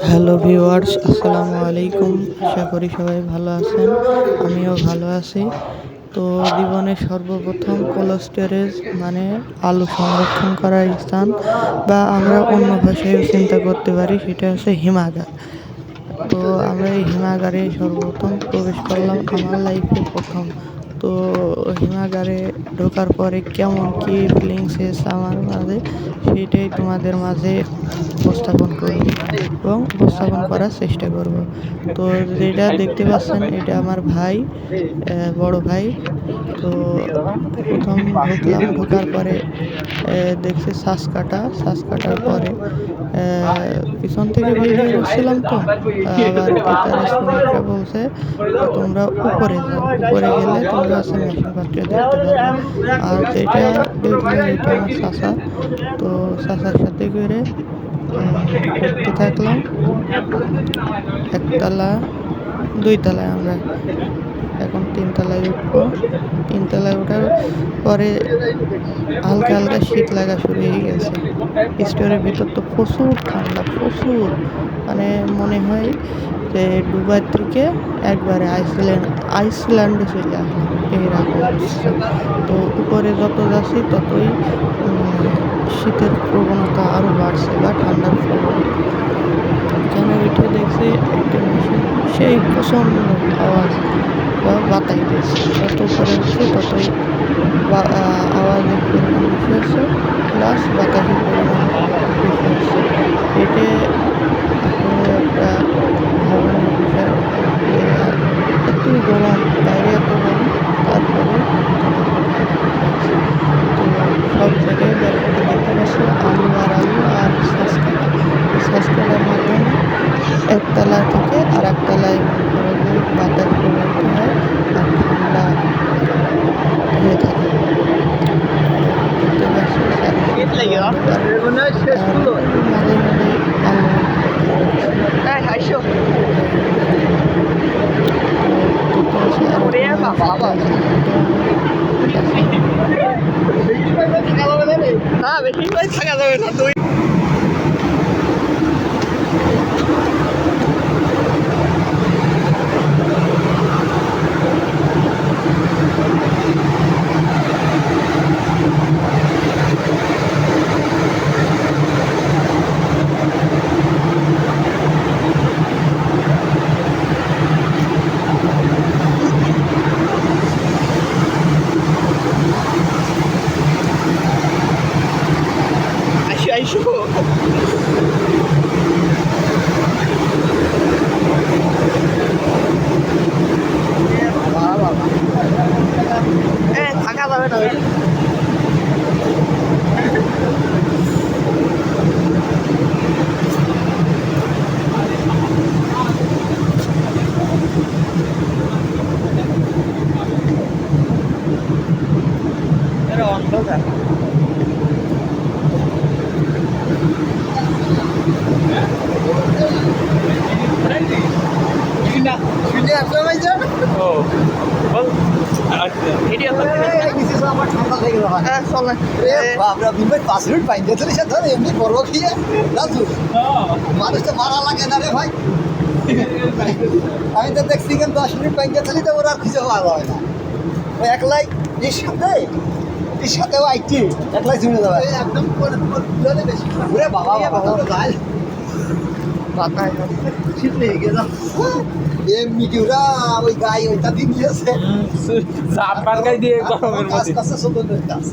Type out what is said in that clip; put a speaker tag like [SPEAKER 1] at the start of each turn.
[SPEAKER 1] Hello viewers, আসসালামু আলাইকুম। আশা করি সবাই ভালো আছেন, আমিও ভালো আছি। তো জীবনের সর্বপ্রথম কোল্ড স্টোরেজ মানে আলু সংরক্ষণ করার স্থান, বা আমরা অন্য ভাষায়ও চিন্তা করতে পারি, সেটা হচ্ছে হিমাগার। তো আমরা এই হিমাগারে সর্বপ্রথম প্রবেশ করলাম আমার লাইফে প্রথম। তো হিমাগারে ঢোকার পরে কেমন কি ফিলিংস এসে আমার মাঝে, সেটাই তোমাদের মাঝে উপস্থাপন করব এবং উপস্থাপন করার চেষ্টা করব। তো যেটা দেখতে পাচ্ছেন, এটা আমার ভাই, বড় ভাই। তো প্রথম ঢুকলাম, ঢোকার পরে দেখছি শ্বাস কাটার পরে পিছন থেকে ভিডিও করছিলাম। তো আবার ভিতরে শ্রমিকরা বলছে তোমরা উপরে যাও, উপরে গেলে তোমরা হচ্ছে মেশিন পাত্রে দেখতে পারবে। আর যেটা দেখলে এটা আমার চাচা। তো চাচার সাথে করে উঠতে থাকলাম একতলা, দুই তলায়। আমরা এখন তিনতলায় উঠবো। তিনতলায় ওঠার পরে হালকা হালকা শীত লাগা শুরু হয়ে গেছে। স্টোরের ভিতর তো প্রচুর ঠান্ডা, প্রচুর, মানে মনে হয় যে দুবাই থেকে একবারে আইসল্যান্ডে চলে আসলাম, এইরকম অবস্থা। তো উপরে যত যাচ্ছি ততই শীতের প্রবণতা আরও বাড়ছে, বা ঠান্ডার প্রবণতা। এখানে উঠে দেখছি একটা মেশিন, সেই প্রচণ্ড আওয়াজ বা বাতাইতেছে। যত উপরে উঠছে ততই আওয়াজের পরিমাণ বেশি হচ্ছে, প্লাস বাতাসের পরিমাণ বেশি হচ্ছে। এটা আসলে একটা ভাবনার বিষয় যে এত গরম, বাইরে এত গরম, তারপরে ভিতরে এত ঠান্ডা লাগছে। তো সব জায়গায় দেখতে পাচ্ছি আলু আর আলু আর শ্বাস কাটা। এই শ্বাস কাটার মাধ্যমে একতলা থেকে আর একতলায় মনে করো যে বাতাস প্রবাহিত হয় আর ঠান্ডা হয়ে থাকে। দেখতে পাচ্ছি চারিদিকে অন্ধকার, আর মাঝে মাঝে আলো দেখা যাচ্ছে। তো দেখতে পাচ্ছি আর একটা আছে, এটা আমার কাছে। আইসো থাকা যাবে না। অন্ধকার। মানুষ তো মারা লাগে না রে ভাই। আমি তো দেখছি কিন্তু 10 মিনিট পাইতে থাকি তো ওরা কিছু ভালো হয় না। ওই একলাই এর সাথেও আইটি একলাই চলে যাবে একদম ওরে বাবা বাতায় শীত লেগে গেল। এমনি কি ওরা ওই গায়ে ওইটা দিয়ে দিয়েছে জাপার গায়ে দিয়ে গরমের মধ্যে কাছে সুন্দর কাজ।